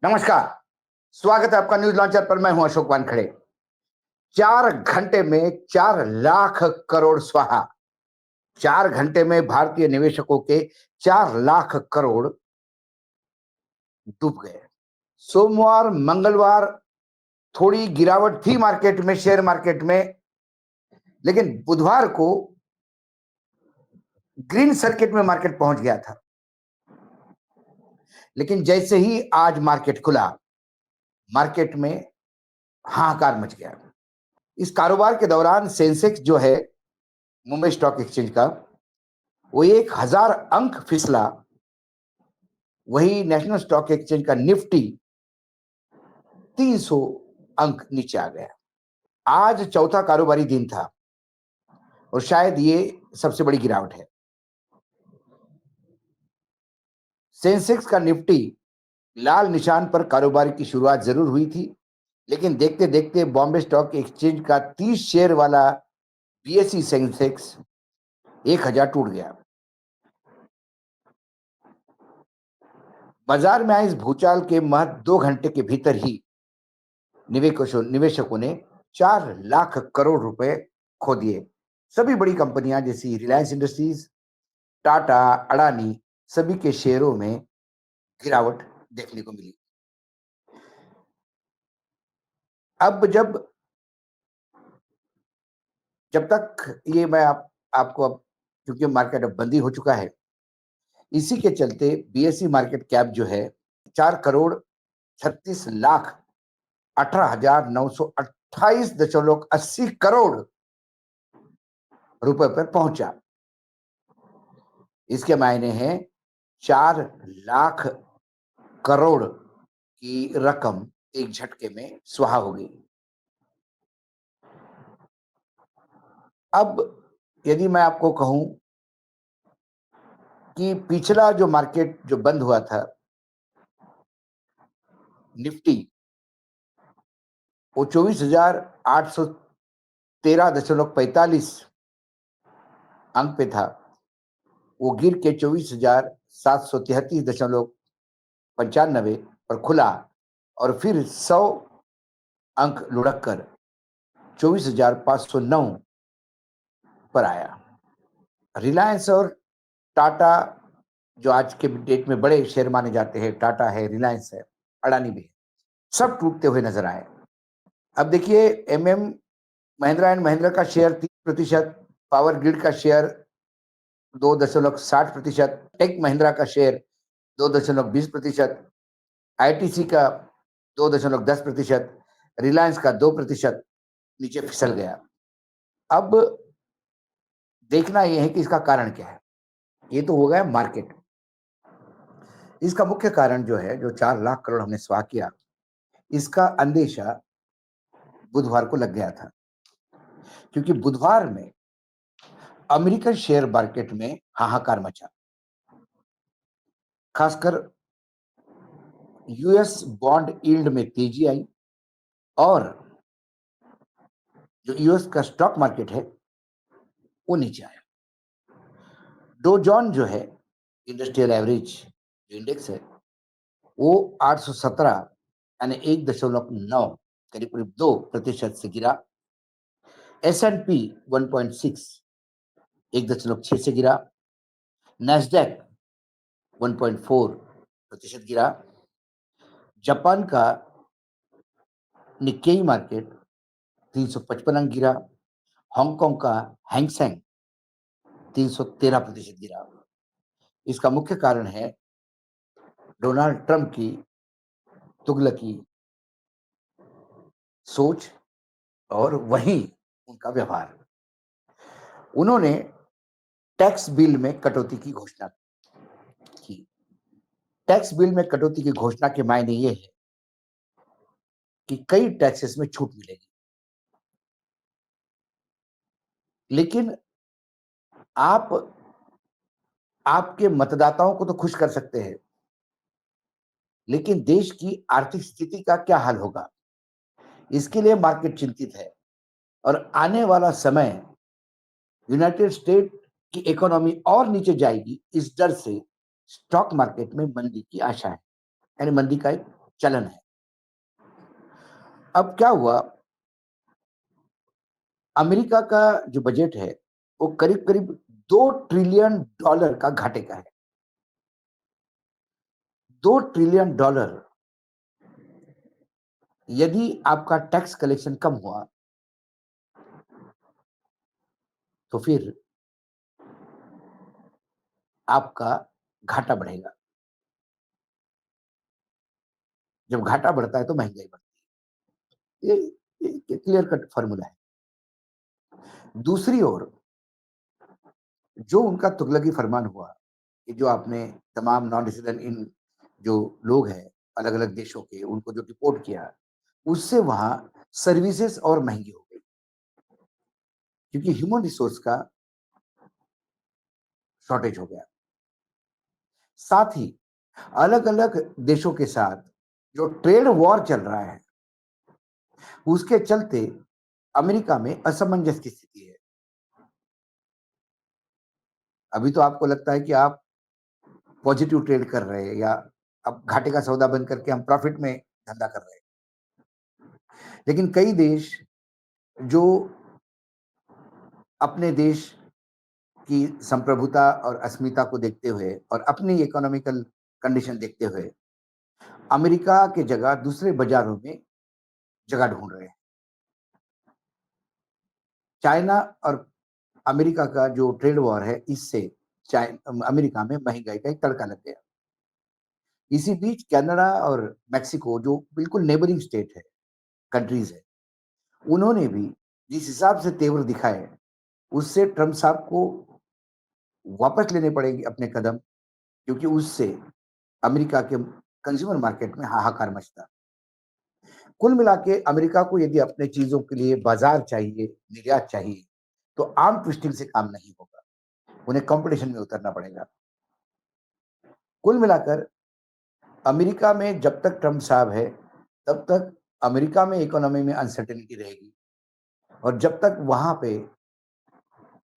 नमस्कार। स्वागत है आपका न्यूज लॉन्चर पर। मैं हूं अशोक वानखड़े। 4 घंटे में 4 लाख करोड़ स्वाहा। 4 घंटे में भारतीय निवेशकों के 4 लाख करोड़ डूब गए। सोमवार मंगलवार थोड़ी गिरावट थी मार्केट में, शेयर मार्केट में, लेकिन बुधवार को ग्रीन सर्किट में मार्केट पहुंच गया था। लेकिन जैसे ही आज मार्केट खुला, मार्केट में हाहाकार मच गया। इस कारोबार के दौरान सेंसेक्स जो है मुंबई स्टॉक एक्सचेंज का, वो 1000 अंक फिसला। वही नेशनल स्टॉक एक्सचेंज का निफ्टी 300 अंक नीचे आ गया। आज चौथा कारोबारी दिन था और शायद ये सबसे बड़ी गिरावट है। सेंसेक्स का निफ्टी लाल निशान पर कारोबार की शुरुआत जरूर हुई थी, लेकिन देखते देखते बॉम्बे स्टॉक एक्सचेंज का 30 शेयर वाला बीएसई सेंसेक्स 1000 टूट गया। बाजार में आए इस भूचाल के महज 2 घंटे के भीतर ही निवेशकों ने 4 लाख करोड़ रुपए खो दिए। सभी बड़ी कंपनियां जैसी रिलायंस इंडस्ट्रीज, टाटा, अडानी, सभी के शेयरों में गिरावट देखने को मिली। अब जब तक ये मैं आपको अब, क्योंकि मार्केट अब बंदी हो चुका है, इसी के चलते बीएसई मार्केट कैप जो है 4 करोड़ 36 लाख 18,928.80 करोड़ रुपए पर पहुंचा। इसके मायने हैं 4 लाख करोड़ की रकम एक झटके में स्वाहा हो गई। अब यदि मैं आपको कहूं कि पिछला जो मार्केट जो बंद हुआ था, निफ्टी, वो 24,813.45 अंक पे था। वो गिर के 24,733.95 पर खुला और फिर 100 अंक लुढ़क कर 24,509 पर आया। रिलायंस और टाटा, जो आज के डेट में बड़े शेयर माने जाते हैं, टाटा है, रिलायंस है, अडानी भी है, सब टूटते हुए नजर आए। अब देखिए, महिंद्रा एंड महिंद्रा का शेयर 30%, पावर ग्रिड का शेयर 2.60%, टेक महिंद्रा का शेयर 2.20%, आईटीसी का 2.10%, रिलायंस का 2% नीचे फिसल गया। अब देखना यह है कि इसका कारण क्या है। ये तो हो गया मार्केट। इसका मुख्य कारण जो है, जो 4 लाख करोड़ हमने स्वाह किया, इसका अंदेशा बुधवार को लग गया था, क्योंकि बुधवार में अमेरिकन शेयर मार्केट में हाहाकार मचा। खासकर यूएस बॉन्ड यील्ड में तेजी आई और जो यूएस का स्टॉक मार्केट है वो नीचे आया। डो जॉन जो है इंडस्ट्रियल एवरेज जो इंडेक्स है, वो 817 यानी 1.9 करीब करीब 2% से गिरा। S&P 1.6 1.6 से गिरा। नैस्डैक 1.4% गिरा। जापान का निक्केई मार्केट 355 अंक गिरा। हांगकांग का हैंगसेंग 313% गिरा। इसका मुख्य कारण है डोनाल्ड ट्रंप की तुगलकी सोच और वहीं उनका व्यवहार। उन्होंने टैक्स बिल में कटौती की घोषणा की। टैक्स बिल में कटौती की घोषणा के मायने ये है कि कई टैक्सेस में छूट मिलेगी, लेकिन आप आपके मतदाताओं को तो खुश कर सकते हैं, लेकिन देश की आर्थिक स्थिति का क्या हाल होगा, इसके लिए मार्केट चिंतित है। और आने वाला समय यूनाइटेड स्टेट की इकोनॉमी और नीचे जाएगी, इस डर से स्टॉक मार्केट में मंदी की आशा है, यानी मंदी का एक चलन है। अब क्या हुआ, अमेरिका का जो बजट है, वो करीब-करीब $2 ट्रिलियन का घाटे का है। $2 ट्रिलियन। यदि आपका टैक्स कलेक्शन कम हुआ, तो फिर आपका घाटा बढ़ेगा। जब घाटा बढ़ता है तो महँगाई बढ़ती है। ये क्लियर कट फ़ॉर्मूला है। दूसरी ओर जो उनका तुगलकी फरमान हुआ, कि जो आपने तमाम नॉन रेज़िडेंट इन जो लोग हैं, अलग-अलग देशों के, उनको जो डिपोर्ट किया, उससे वहाँ सर्विसेज़ और महँगी हो गई, क्योंकि ह्यूमन रिसोर्स का शॉर्टेज हो गया। साथ ही अलग-अलग देशों के साथ जो ट्रेड वॉर चल रहा है, उसके चलते अमेरिका में असमंजस की स्थिति है। अभी तो आपको लगता है कि आप पॉजिटिव ट्रेड कर रहे हैं, या अब घाटे का सौदा बंद करके हम प्रॉफिट में धंधा कर रहे हैं। लेकिन कई देश जो अपने देश की संप्रभुता और अस्मिता को देखते हुए और अपनी इकोनॉमिकल कंडीशन देखते हुए अमेरिका की जगह दूसरे बाजारों में जगह ढूंढ रहे हैं। चाइना और अमेरिका का जो ट्रेड वॉर है, इससे अमेरिका में महंगाई का एक तड़का लग गया। इसी बीच कनाडा और मेक्सिको, जो बिल्कुल नेबरिंग स्टेट है, कंट्रीज है, उन्होंने भी जिस हिसाब से तेवर दिखाए, उससे ट्रम्प साहब को वापस लेने पड़ेंगे अपने कदम, क्योंकि उससे अमेरिका के कंज्यूमर मार्केट में हाहाकार मचता। कुल मिला के अमेरिका को यदि अपने चीजों के लिए बाजार चाहिए, निर्यात चाहिए, तो आर्म ट्विस्टिंग से काम नहीं होगा, उन्हें कंपटीशन में उतरना पड़ेगा। कुल मिलाकर अमेरिका में जब तक ट्रम्प साहब है, तब तक अमेरिका में इकोनॉमी में अनसर्टेनिटी रहेगी, और जब तक वहां पे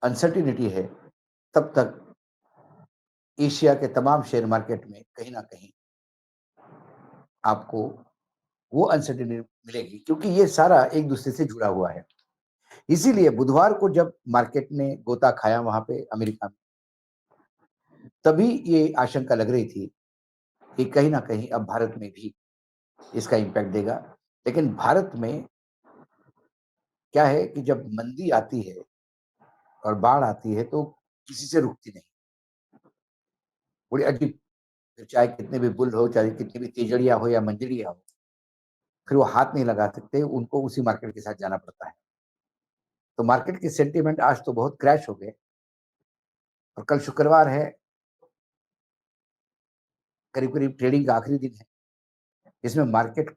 अनसर्टेनिटी है, तब तक एशिया के तमाम शेयर मार्केट में कहीं ना कहीं आपको वो अनसर्टेनिटी मिलेगी, क्योंकि ये सारा एक दूसरे से जुड़ा हुआ है। इसीलिए बुधवार को जब मार्केट ने गोता खाया वहां पे अमेरिका में, तभी ये आशंका लग रही थी कि कहीं ना कहीं अब भारत में भी इसका इम्पैक्ट देगा। लेकिन भारत में क्या है कि जब मंदी आती है और बाढ़ आती है, तो किसी से रुकती नहीं। बड़ी अजीब, फिर चाहे कितने भी बुल हो, चाहे कितनी भी तेजड़िया हो या मंजड़िया हो, फिर वो हाथ नहीं लगा सकते, उनको उसी मार्केट के साथ जाना पड़ता है। तो मार्केट के सेंटीमेंट आज तो बहुत क्रैश हो गए, और कल शुक्रवार है, करीब-करीब ट्रेडिंग का आखिरी दिन है। इसमें मार्केट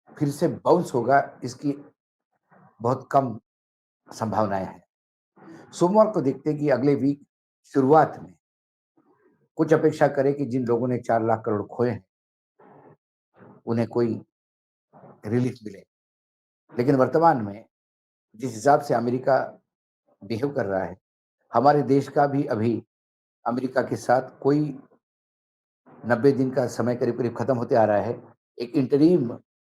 फिर से बाउंस होगा, इसकी बहुत कम संभावनाएँ हैं। सोमवार को देखते हैं कि अगले वीक शुरुआत में कुछ अपेक्षा करें कि जिन लोगों ने 4 लाख करोड़ खोए हैं, उन्हें कोई रिलीफ मिले। लेकिन वर्तमान में जिस हिसाब से अमेरिका बिहेव कर रहा है, हमारे देश का भी अभी अमेरिका के साथ कोई 90 दिन का समय करीब-करीब खत्म होते आ रहा है। एक इंटरिम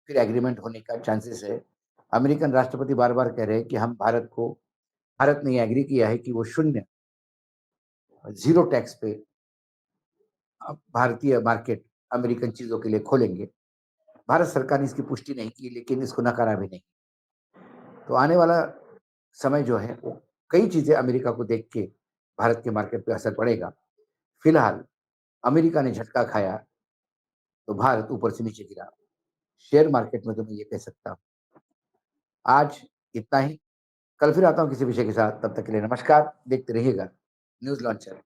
फिर एग्रीमेंट होने का चांसेस है। अमेरिकन राष्ट्रपति बार-बार कह रहे हैं कि भारत ने एग्री किया है कि वो शून्य, ज़ीरो टैक्स पे भारतीय मार्केट अमेरिकन चीज़ों के लिए खोलेंगे। भारत सरकार ने इसकी पुष्टि नहीं की, लेकिन इसको नकारा भी नहीं। तो आने वाला समय जो है, वो कई चीज़ें अमेरिका को देख के भारत के मार्केट पे असर पड़ेगा। फिलहाल अमेरिका ने झटका खाया, तो भारत ऊपर से नीचे गिरा। शेयर मार्केट में तो मैं ये कह सकता हूँ। आज इतना ही, कल फिर आता हूँ किसी विषय के साथ, तब तक के लिए नमस्कार। देखते रहिएगा न्यूज़ लॉन्चर।